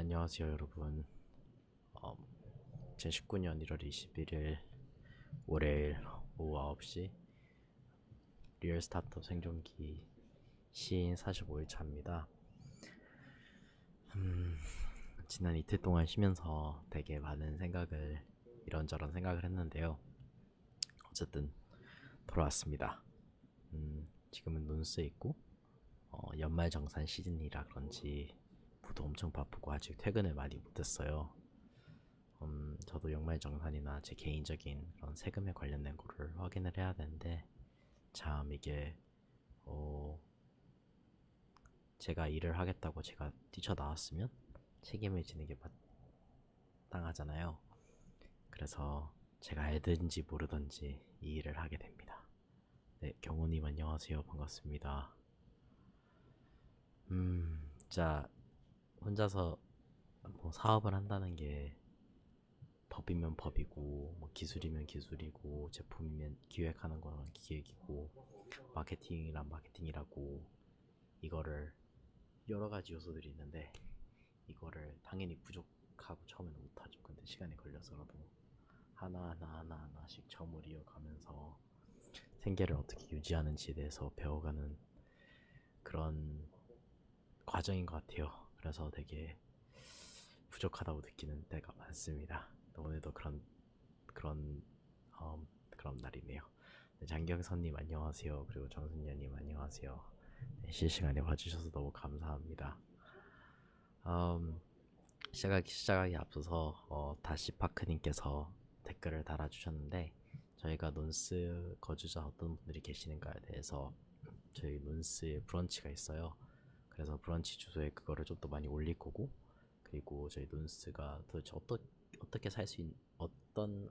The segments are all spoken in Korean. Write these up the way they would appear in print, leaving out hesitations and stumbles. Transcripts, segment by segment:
네, 안녕하세요, 여러분. 2019년 1월 21일 월요일 오후 9시 리얼 스타트업 생존기 시인 45일 차입니다. 지난 이틀 동안 쉬면서 되게 많은 생각을 이런저런 생각을 했는데요. 어쨌든 돌아왔습니다. 지금은 논스에 있고 연말정산 시즌이라 그런지 모두 엄청 바쁘고 아직 퇴근을 많이 못했어요. 저도 연말정산이나 제 개인적인 그런 세금에 관련된 거를 확인을 해야 되는데 참 이게 어, 제가 일을 하겠다고 제가 뛰쳐나왔으면 책임을 지는 게 마땅하잖아요. 그래서 제가 알든지 모르던지 이 일을 하게 됩니다. 네, 경호님 안녕하세요. 반갑습니다. 자, 혼자서 뭐 사업을 한다는 게 법이면 법이고 뭐 기술이면 기술이고 제품이면 기획하는 거는 기획이고 마케팅이란 마케팅이라고 이거를 여러 가지 요소들이 있는데 이거를 당연히 부족하고 처음에는 못하죠. 근데 시간이 걸려서라도 하나씩 점을 이어가면서 생계를 어떻게 유지하는지에 대해서 배워가는 그런 과정인 것 같아요. 그래서 되게 부족하다고 느끼는 때가 많습니다. 오늘도 그런 그런 날이네요. 네, 장경선님 안녕하세요. 그리고 정순녀님 안녕하세요. 네, 실시간에 봐주셔서 너무 감사합니다. 시작하기 앞서서 다시파크님께서 댓글을 달아주셨는데 저희가 논스 거주자 어떤 분들이 계시는가에 대해서 저희 논스에 브런치가 있어요. 그래서 브런치 주소에 그거를 좀 더 많이 올릴 거고 그리고 저희 논스가 도대체 어떻게 살 수 있는 어떤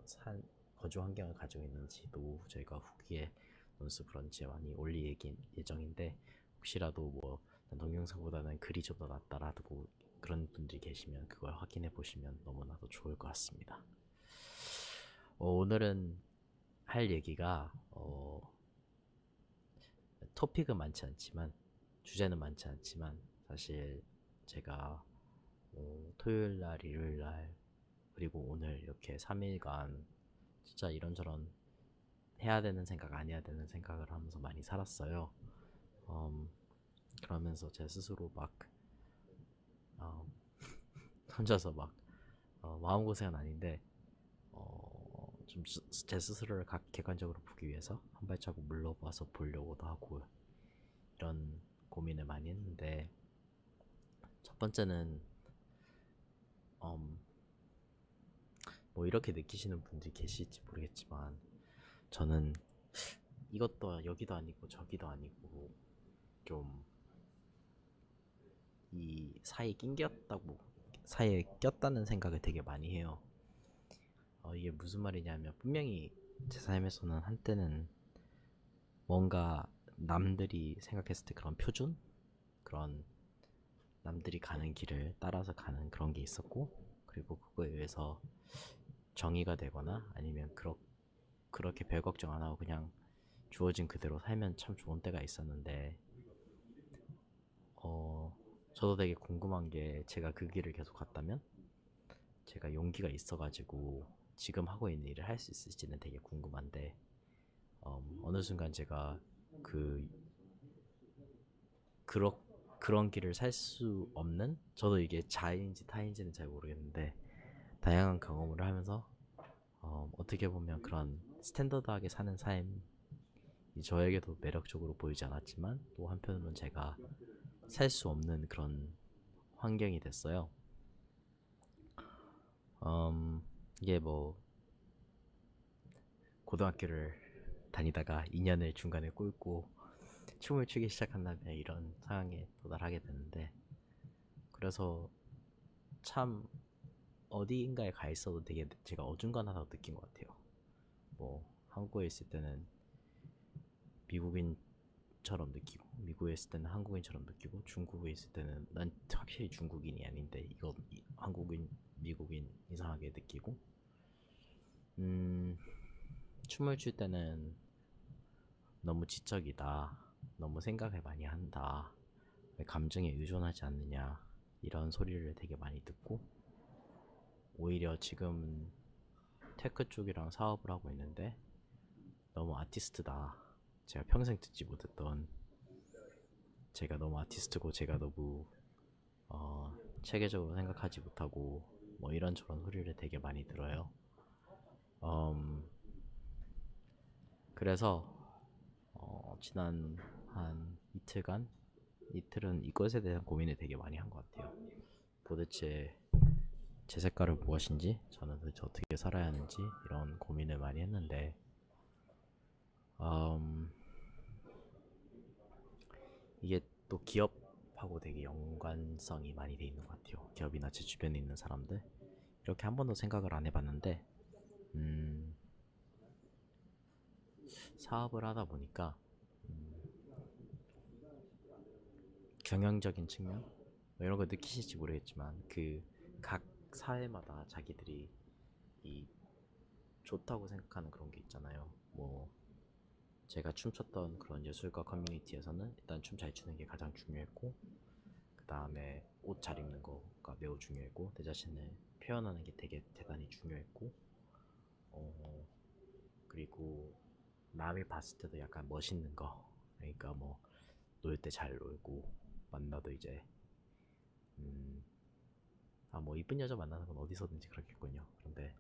거주 환경을 가지고 있는지도 저희가 후기에 논스 브런치에 많이 올릴 예정인데 혹시라도 뭐 동영상보다는 글이 좀 더 낫다라고 그런 분들이 계시면 그걸 확인해 보시면 너무나도 좋을 것 같습니다. 오늘은 할 얘기가 토픽은 많지 않지만 주제는 많지 않지만 사실 제가 토요일날, 일요일날 그리고 오늘 이렇게 3일간 진짜 이런저런 해야 되는 생각, 안 해야 되는 생각을 하면서 많이 살았어요. 그러면서 제 스스로 막 어, 혼자서 막 마음고생은 아닌데 좀 제 스스로를 객관적으로 보기 위해서 한 발자국 물러봐서 보려고도 하고 이런 고민을 많이 했는데 첫 번째는 뭐 이렇게 느끼시는 분들이 계실지 모르겠지만 저는 이것도 여기도 아니고 저기도 아니고 좀 이 사이에 꼈다는 생각을 되게 많이 해요. 이게 무슨 말이냐면 분명히 제 삶에서는 한때는 뭔가 남들이 생각했을 때 그런 표준? 그런 남들이 가는 길을 따라서 가는 그런 게 있었고 그리고 그거에 의해서 정의가 되거나 아니면 그렇게 별 걱정 안 하고 그냥 주어진 그대로 살면 참 좋은 때가 있었는데 저도 되게 궁금한 게 제가 그 길을 계속 갔다면 제가 용기가 있어가지고 지금 하고 있는 일을 할 수 있을지는 되게 궁금한데 어느 순간 제가 그 그런 그런 길을 살 수 없는 저도 이게 자인지 타인지는 잘 모르겠는데 다양한 경험을 하면서 어떻게 보면 그런 스탠더드하게 사는 삶이 저에게도 매력적으로 보이지 않았지만 또 한편으로는 제가 살 수 없는 그런 환경이 됐어요. 이게 뭐 고등학교를 다니다가 2년을 중간에 꿇고 춤을 추기 시작한다면 이런 상황에 도달하게 되는데 그래서 참 어디인가에 가 있어도 되게 제가 어중간하다고 느낀 것 같아요. 뭐 한국에 있을 때는 미국인처럼 느끼고 미국에 있을 때는 한국인처럼 느끼고 중국에 있을 때는 난 확실히 중국인이 아닌데 이거 한국인 미국인 이상하게 느끼고 춤을 출 때는 너무 지적이다 너무 생각을 많이 한다 왜 감정에 의존하지 않느냐 이런 소리를 되게 많이 듣고, 오히려 지금 테크 쪽이랑 사업을 하고 있는데 너무 아티스트다, 제가 평생 듣지 못했던, 제가 너무 아티스트고 제가 너무 체계적으로 생각하지 못하고 뭐 이런저런 소리를 되게 많이 들어요. 음, 그래서 지난 한 이틀간, 이틀은 이것에 대한 고민을 되게 많이 한 것 같아요. 도대체 제 색깔은 무엇인지, 저는 도대체 어떻게 살아야 하는지, 이런 고민을 많이 했는데, 음, 이게 또 기업하고 되게 연관성이 많이 돼 있는 것 같아요. 기업이나 제 주변에 있는 사람들, 이렇게 한 번도 생각을 안 해봤는데, 음, 사업을 하다 보니까 경영적인 측면 뭐 이런 거 느끼실지 모르겠지만, 그 각 사회마다 자기들이 이 좋다고 생각하는 그런 게 있잖아요. 뭐 제가 춤췄던 그런 예술가 커뮤니티에서는 일단 춤 잘 추는 게 가장 중요했고, 그 다음에 옷 잘 입는 거가 매우 중요했고, 내 자신을 표현하는 게 되게 대단히 중요했고, 어, 그리고 남이 봤을 때도 약간 멋있는 거, 그러니까 뭐 놀 때 잘 놀고, 만나도 이제 뭐 이쁜 여자 만나는 건 어디서든지 그렇겠군요. 그런데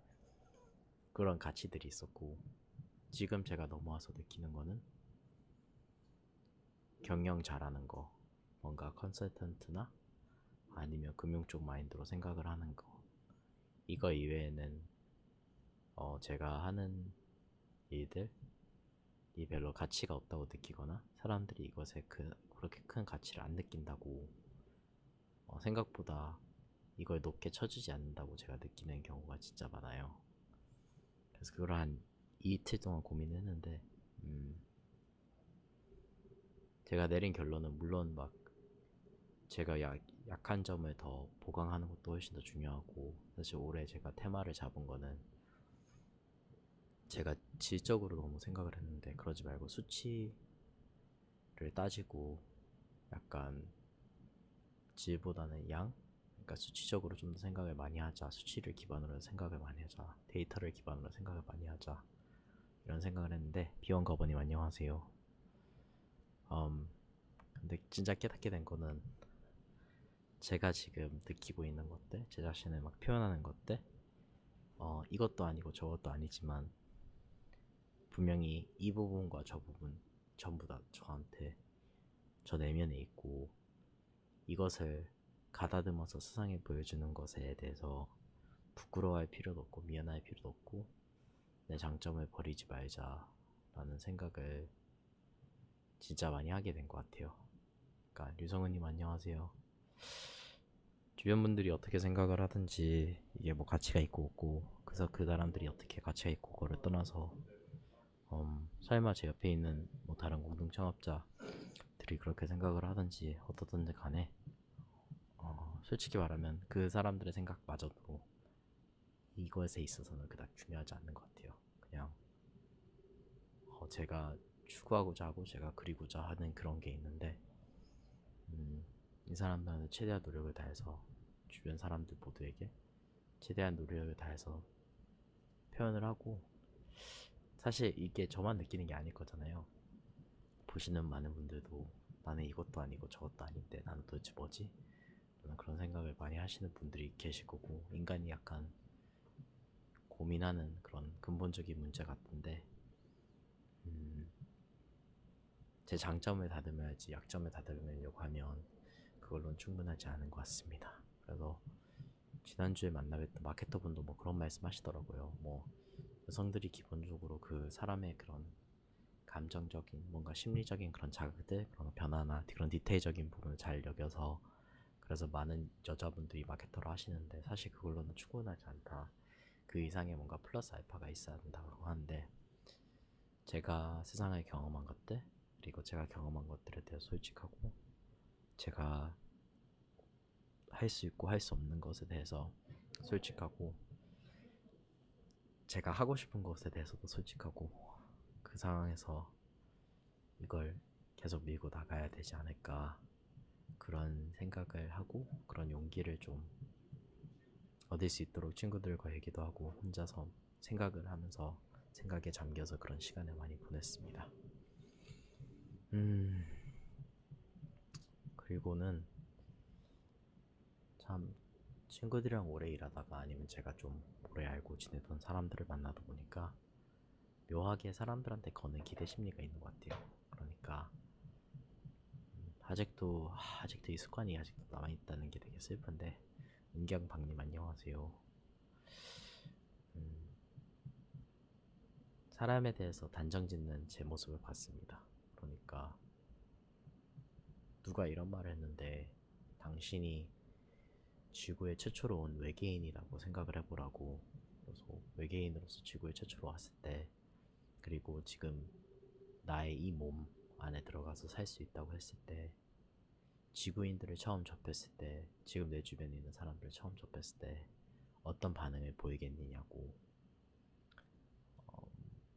그런 가치들이 있었고, 지금 제가 넘어와서 느끼는 거는 경영 잘하는 거, 뭔가 컨설턴트나 아니면 금융 쪽 마인드로 생각을 하는 거, 이거 이외에는 제가 하는 일들이 별로 가치가 없다고 느끼거나, 사람들이 이것에 그렇게 큰 가치를 안 느낀다고, 생각보다 이걸 높게 쳐주지 않는다고 제가 느끼는 경우가 진짜 많아요. 그래서 그걸 한 이틀 동안 고민을 했는데, 제가 내린 결론은, 물론 막 제가 약한 점을 더 보강하는 것도 훨씬 더 중요하고, 사실 올해 제가 테마를 잡은 거는, 제가 질적으로 너무 생각을 했는데 그러지 말고 수치를 따지고, 약간 질보다는 양, 그러니까 수치적으로 좀 더 생각을 많이 하자, 수치를 기반으로 생각을 많이 하자, 데이터를 기반으로 생각을 많이 하자, 이런 생각을 했는데, 비원거버님 안녕하세요. 근데 진짜 깨닫게 된 거는, 제가 지금 느끼고 있는 것들, 제 자신을 막 표현하는 것들, 이것도 아니고 저것도 아니지만 분명히 이 부분과 저 부분 전부 다 저한테, 저 내면에 있고, 이것을 가다듬어서 세상에 보여주는 것에 대해서 부끄러워할 필요도 없고 미안할 필요도 없고, 내 장점을 버리지 말자라는 생각을 진짜 많이 하게 된 것 같아요. 그러니까 류성은님 안녕하세요. 주변 분들이 어떻게 생각을 하든지 이게 뭐 가치가 있고 없고, 그래서 그 사람들이 어떻게 가치가 있고 그거를 떠나서, 설마 제 옆에 있는 뭐 다른 공동 창업자들이 그렇게 생각을 하든지 어떻든지 간에, 솔직히 말하면 그 사람들의 생각마저도 이것에 있어서는 그닥 중요하지 않는 것 같아요. 그냥 제가 추구하고자 하고 제가 그리고자 하는 그런 게 있는데, 이 사람들은 최대한 노력을 다해서 주변 사람들 모두에게 최대한 노력을 다해서 표현을 하고, 사실 이게 저만 느끼는 게 아닐 거잖아요. 보시는 많은 분들도 나는 이것도 아니고 저것도 아닌데 나는 도대체 뭐지? 라는 그런 생각을 많이 하시는 분들이 계실 거고, 인간이 약간 고민하는 그런 근본적인 문제 같은데, 제 장점을 다듬어야지 약점을 다듬으려고 하면 그걸로는 충분하지 않은 것 같습니다. 그래서 지난주에 만나뵀던 마케터분도 뭐 그런 말씀 하시더라고요. 뭐 여성들이 기본적으로 그 사람의 그런 감정적인, 뭔가 심리적인 그런 자극들, 그런 변화나 그런 디테일적인 부분을 잘 여겨서, 그래서 많은 여자분들이 마케터를 하시는데 사실 그걸로는 충분하지 않다, 그 이상의 뭔가 플러스 알파가 있어야 된다고 하는데, 제가 세상을 경험한 것들, 그리고 제가 경험한 것들에 대해 솔직하고, 제가 할 수 있고 할 수 없는 것에 대해서 솔직하고, 제가 하고 싶은 것에 대해서도 솔직하고, 그 상황에서 이걸 계속 밀고 나가야 되지 않을까, 그런 생각을 하고 그런 용기를 좀 얻을 수 있도록 친구들과 얘기도 하고 혼자서 생각을 하면서 생각에 잠겨서 그런 시간을 많이 보냈습니다. 그리고는 참 친구들이랑 오래 일하다가 아니면 제가 좀 오래 알고 지내던 사람들을 만나다 보니까 묘하게 사람들한테 거는 기대 심리가 있는 것 같아요. 그러니까 아직도 이 습관이 아직도 남아있다는 게 되게 슬픈데, 은경방님 안녕하세요. 음, 사람에 대해서 단정 짓는 제 모습을 봤습니다. 그러니까 누가 이런 말을 했는데, 당신이 지구에 최초로 온 외계인이라고 생각을 해보라고. 그래서 외계인으로서 지구에 최초로 왔을 때, 그리고 지금 나의 이 몸 안에 들어가서 살 수 있다고 했을 때, 지구인들을 처음 접했을 때, 지금 내 주변에 있는 사람들을 처음 접했을 때 어떤 반응을 보이겠느냐고.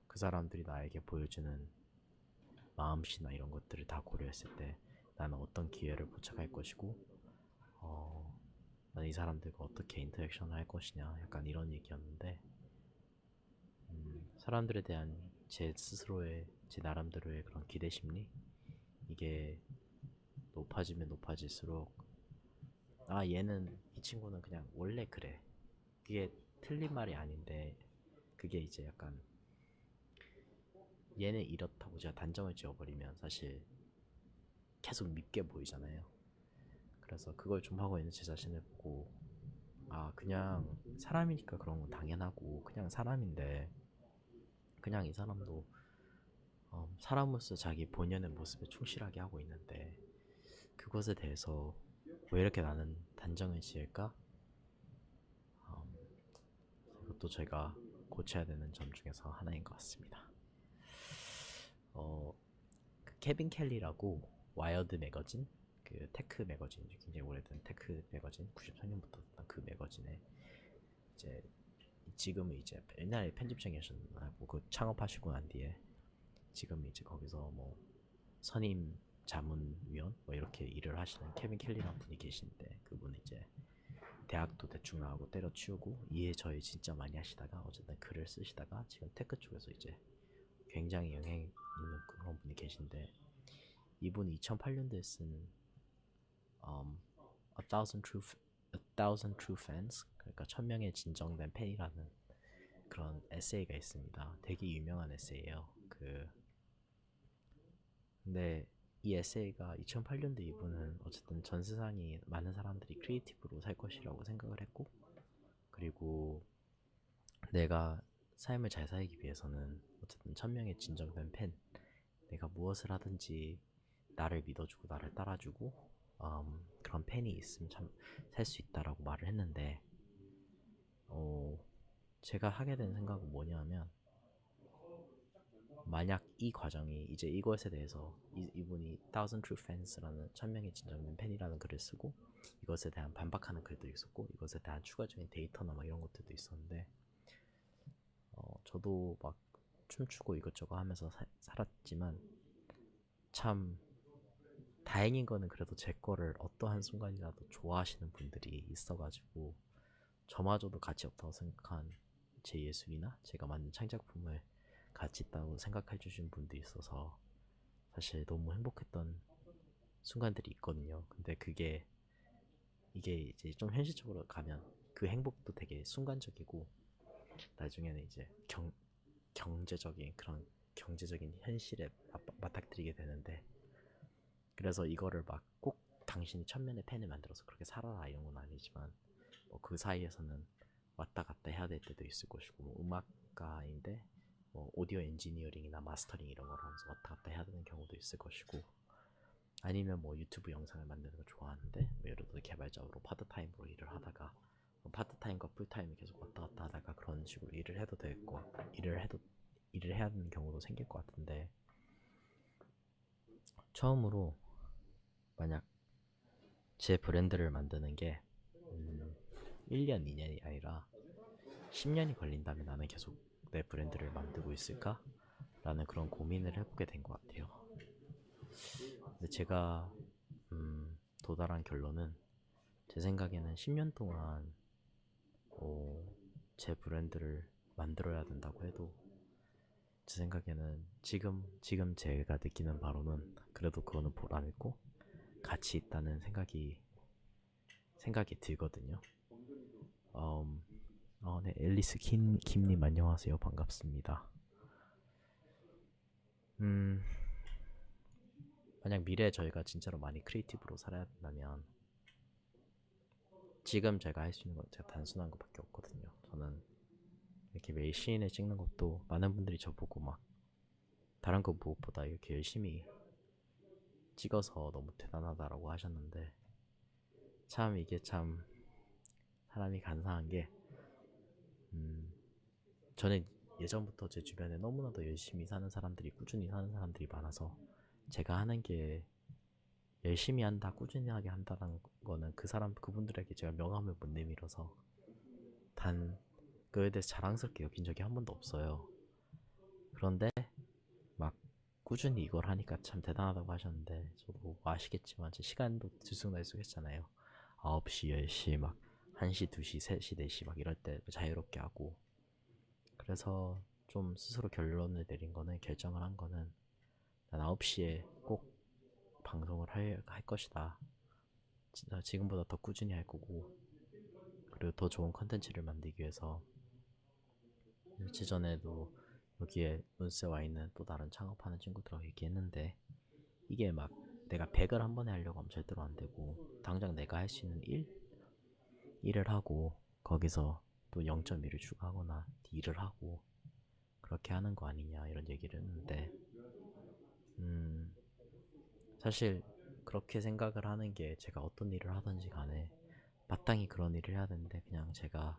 그 사람들이 나에게 보여주는 마음씨나 이런 것들을 다 고려했을 때 나는 어떤 기회를 포착할 것이고, 난 이 사람들과 어떻게 인터랙션을 할 것이냐, 약간 이런 얘기였는데, 사람들에 대한 제 스스로의, 제 나름대로의 그런 기대 심리, 이게 높아지면 높아질수록, 아 얘는, 이 친구는 그냥 원래 그래, 그게 틀린 말이 아닌데, 그게 이제 약간 얘는 이렇다고 제가 단정을 지어버리면 사실 계속 밉게 보이잖아요. 그래서 그걸 좀 하고 있는 제 자신을 보고, 아 그냥 사람이니까 그런 건 당연하고, 그냥 사람인데 그냥 이 사람도 사람으로서 자기 본연의 모습에 충실하게 하고 있는데, 그것에 대해서 왜 이렇게 나는 단정을 지을까? 이것도 제가 고쳐야 되는 점 중에서 하나인 것 같습니다. 그 케빈 켈리라고, 와이어드 매거진, 그 테크 매거진, 굉장히 오래된 테크 매거진, 93년부터 했던 그 매거진에 이제, 지금은 이제 옛날에 편집장이 하셨나고, 그 창업하시고 난 뒤에 지금 이제 거기서 뭐 선임 자문위원 뭐 이렇게 일을 하시는 케빈 켈리라는 분이 계신데, 그분이 이제 대학도 대충 나오고 때려치우고 이해저해 진짜 많이 하시다가 어쨌든 글을 쓰시다가 지금 테크 쪽에서 이제 굉장히 영향 있는 그런 분이 계신데, 이분이 2008년도에 쓴 A Thousand True A Thousand True Fans, 그러니까 1000명의 진정된 팬이라는 그런 에세이가 있습니다. 되게 유명한 에세이예요. 근데 이 에세이가 2008년도, 이분은 어쨌든 전 세상이 많은 사람들이 크리에이티브로 살 것이라고 생각을 했고, 그리고 내가 삶을 잘 살기 위해서는 어쨌든 1000명의 진정된 팬, 내가 무엇을 하든지 나를 믿어주고 나를 따라주고 그런 팬이 있으면 참 살 수 있다라고 말을 했는데, 제가 하게 된 생각은 뭐냐면, 만약 이 과정이 이제 이것에 대해서 이분이 Thousand True Fans라는 1000명의 진정된 팬이라는 글을 쓰고, 이것에 대한 반박하는 글도 있었고, 이것에 대한 추가적인 데이터나 막 이런 것들도 있었는데, 저도 막 춤추고 이것저것 하면서 살았지만, 참 다행인 거는 그래도 제 거를 어떠한 순간이라도 좋아하시는 분들이 있어가지고, 저마저도 가치 없다고 생각한 제 예술이나 제가 만든 창작품을 가치 있다고 생각해 주신 분들이 있어서 사실 너무 행복했던 순간들이 있거든요. 근데 이게 이제 좀 현실적으로 가면 그 행복도 되게 순간적이고, 나중에는 이제 경제적인 그런 경제적인 현실에 맞닥뜨리게 되는데, 그래서 이거를 막 꼭 당신이 천면의 팬을 만들어서 그렇게 살아라 이런 건 아니지만, 뭐 그 사이에서는 왔다 갔다 해야 될 때도 있을 것이고, 뭐 음악가인데 뭐 오디오 엔지니어링이나 마스터링 이런 걸 하면서 왔다 갔다 해야 되는 경우도 있을 것이고, 아니면 뭐 유튜브 영상을 만드는 거 좋아하는데 뭐 예를 들어 개발자로 파트타임으로 일을 하다가 뭐 파트타임과 풀타임을 계속 왔다 갔다 하다가 그런 식으로 일을 해도 되고, 일을 해야 되는 경우도 생길 것 같은데, 처음으로 만약 제 브랜드를 만드는 게 1년, 2년이 아니라 10년이 걸린다면 나는 계속 내 브랜드를 만들고 있을까? 라는 그런 고민을 해보게 된 것 같아요. 근데 제가 도달한 결론은 제 생각에는 10년 동안 제 브랜드를 만들어야 된다고 해도 제 생각에는 지금 제가 느끼는 바로는 그래도 그거는 보람있고 가치 있다는 생각이 들거든요. 네, 앨리스 김님 안녕하세요. 반갑습니다. 만약 미래에 저희가 진짜로 많이 크리에이티브로 살아야 된다면 지금 제가 할 수 있는 건 제가 단순한 것밖에 없거든요. 저는 이렇게 매일 시인을 찍는 것도 많은 분들이 저보고 막 다른 거 무엇보다 이렇게 열심히 찍어서 너무 대단하다라고 하셨는데 참 이게 참 사람이 간사한 게 저는 예전부터 제 주변에 너무나도 열심히 사는 사람들이 꾸준히 사는 사람들이 많아서 제가 하는 게 열심히 한다, 꾸준히 하게 한다는 거는 그분들에게 제가 명함을 못 내밀어서 단 그에 대해서 자랑스럽게 여긴 적이 한 번도 없어요. 그런데 막 꾸준히 이걸 하니까 참 대단하다고 하셨는데 저도 뭐 아시겠지만 제 시간도 들쑥날쑥 했잖아요. 9시, 10시, 막 1시, 2시, 3시, 4시 막 이럴 때 자유롭게 하고 그래서 좀 스스로 결정을 한 거는 난 9시에 꼭 방송을 할 것이다. 지금보다 더 꾸준히 할 거고 그리고 더 좋은 컨텐츠를 만들기 위해서 며칠 전에도 여기에 논스에 와 있는 또 다른 창업하는 친구들하고 얘기했는데 이게 막 내가 100을 한 번에 하려고 하면 절대로 안 되고 당장 내가 할 수 있는 일을 하고 거기서 또 0.1을 추가하거나 딜을 하고 그렇게 하는 거 아니냐 이런 얘기를 했는데 사실 그렇게 생각을 하는 게 제가 어떤 일을 하든지 간에 마땅히 그런 일을 해야 되는데 그냥 제가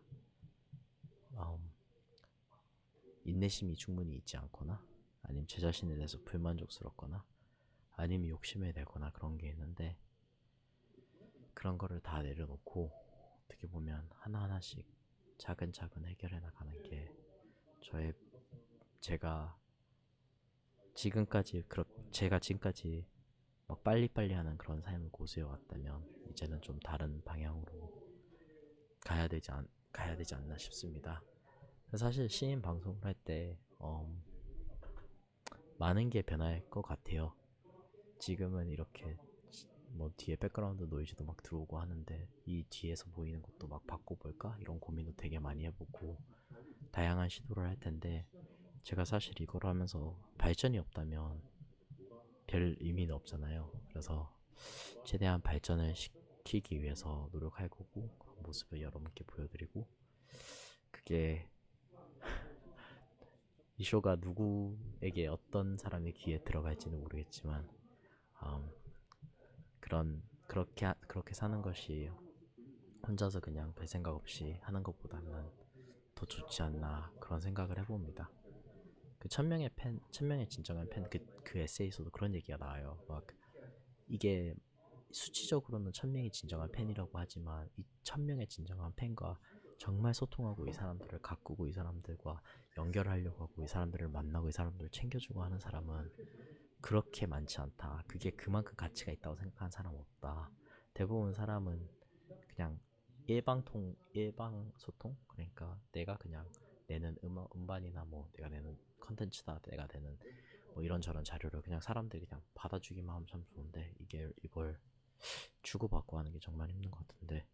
인내심이 충분히 있지 않거나 아니면 제 자신에 대해서 불만족스럽거나 아니면 욕심을 내거나 그런 게 있는데 그런 거를 다 내려놓고 어떻게 보면 하나하나씩 차근차근 해결해 나가는 게 저의 제가 제가 지금까지 막 빨리빨리 하는 그런 삶을 고수해 왔다면 이제는 좀 다른 방향으로 가야 되지 않나 싶습니다. 사실 시인 방송을 할 때 많은 게 변할 것 같아요. 지금은 이렇게 뭐 뒤에 백그라운드 노이즈도 막 들어오고 하는데 이 뒤에서 보이는 것도 막 바꿔볼까? 이런 고민도 되게 많이 해보고 다양한 시도를 할 텐데 제가 사실 이걸 하면서 발전이 없다면 별 의미는 없잖아요. 그래서 최대한 발전을 시키기 위해서 노력할 거고 그런 모습을 여러분께 보여드리고 그게 이 쇼가 누구에게 어떤 사람의 귀에 들어갈지는 모르겠지만 음, 그렇게 사는 것이 혼자서 그냥 별 생각 없이 하는 것보다는 더 좋지 않나 그런 생각을 해봅니다. 그 천명의 진정한 그 에세이에서도 그런 얘기가 나와요. 막 이게 수치적으로는 1000명이 진정한 팬이라고 하지만 이 1000명의 진정한 팬과 정말 소통하고 이 사람들을 가꾸고 이 사람들과 연결하려고 하고 이 사람들을 만나고 이 사람들을 챙겨주고 하는 사람은 그렇게 많지 않다. 그게 그만큼 가치가 있다고 생각하는 사람은 없다. 대부분 사람은 그냥 일방 소통? 그러니까 내가 그냥 내는 음반이나 뭐 내가 내는 컨텐츠다 내가 내는 뭐 이런저런 자료를 그냥 사람들이 그냥 받아주기만 하면 참 좋은데 이걸 주고받고 하는 게 정말 힘든 것 같은데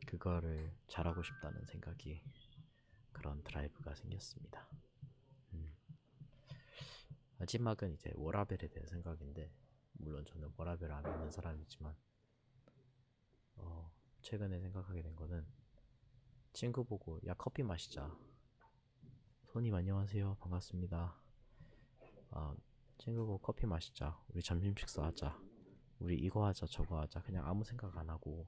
그거를 잘하고 싶다는 생각이 그런 드라이브가 생겼습니다. 마지막은 이제 워라벨에 대한 생각인데 물론 저는 워라벨을 안 믿는 사람이지만 최근에 생각하게 된 거는 친구 보고 야 커피 마시자 손님 안녕하세요 반갑습니다 친구 보고 커피 마시자 우리 점심 식사하자 우리 이거 하자 저거 하자 그냥 아무 생각 안 하고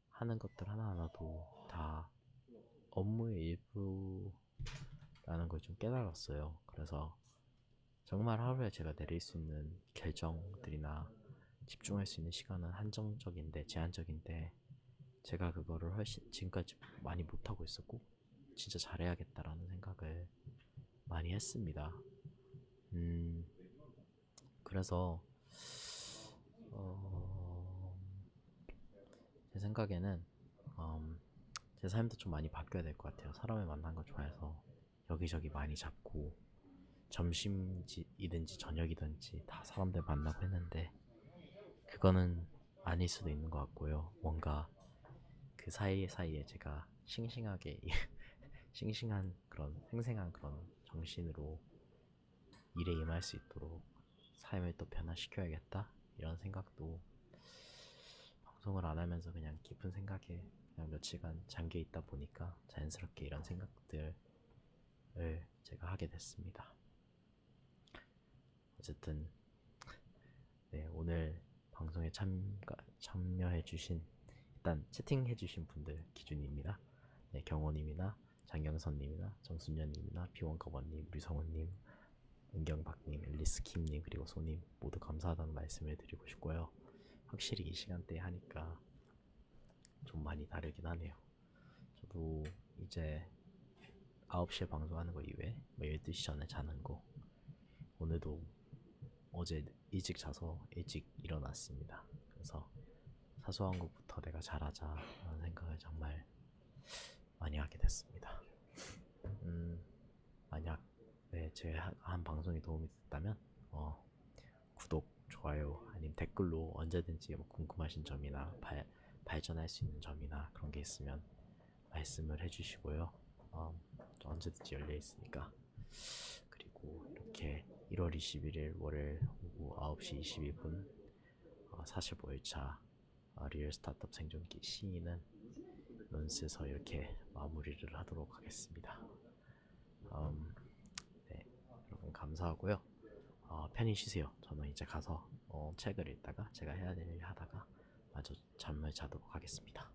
하는 것들 하나하나도 다 업무의 일부라는 걸 좀 깨달았어요. 그래서 정말 하루에 제가 내릴 수 있는 결정들이나 집중할 수 있는 시간은 한정적인데 제한적인데 제가 그거를 훨씬 지금까지 많이 못하고 있었고 진짜 잘해야겠다라는 생각을 많이 했습니다. 그래서 제 생각에는 제 삶도 좀 많이 바뀌어야 될 것 같아요. 사람을 만나는 거 좋아해서 여기저기 많이 잡고 점심이든지 저녁이든지 다 사람들 만나고 했는데 그거는 아닐 수도 있는 것 같고요. 뭔가 그 사이에 제가 싱싱하게 싱싱한 그런 생생한 그런 정신으로 일에 임할 수 있도록 삶을 또 변화시켜야겠다 이런 생각도 방송을 안 하면서 그냥 깊은 생각에 그냥 며칠간 잠겨 있다 보니까 자연스럽게 이런 생각들을 제가 하게 됐습니다. 어쨌든 네, 오늘 방송에 참여해주신 일단 채팅해주신 분들 기준입니다. 네, 경호님이나 장경선님이나 정순현님이나 비원거버님, 류성훈님, 은경박님, 앨리스킴님 그리고 소님 모두 감사하다는 말씀을 드리고 싶고요. 확실히 이 시간대에 하니까 좀 많이 다르긴 하네요. 저도 이제 9시에 방송하는 거 이외에 뭐 12시 전에 자는 거 오늘도 어제 일찍 자서 일찍 일어났습니다. 그래서 사소한 것부터 내가 잘하자 라는 생각을 정말 많이 하게 됐습니다. 만약 제가 한 방송이 도움이 됐다면 구독, 좋아요 아니면 댓글로 언제든지 뭐 궁금하신 점이나 발전할 수 있는 점이나 그런 게 있으면 말씀을 해주시고요. 언제든지 열려 있으니까. 그리고 이렇게 1월 21일 월요일 오후 9시 22분 45일차 리얼 스타트업 생존기 시인은 논스에서 이렇게 마무리를 하도록 하겠습니다. 네, 여러분 감사하고요. 편히 쉬세요. 저는 이제 가서 책을 읽다가 제가 해야 될 일 하다가 마저 잠을 자도록 하겠습니다.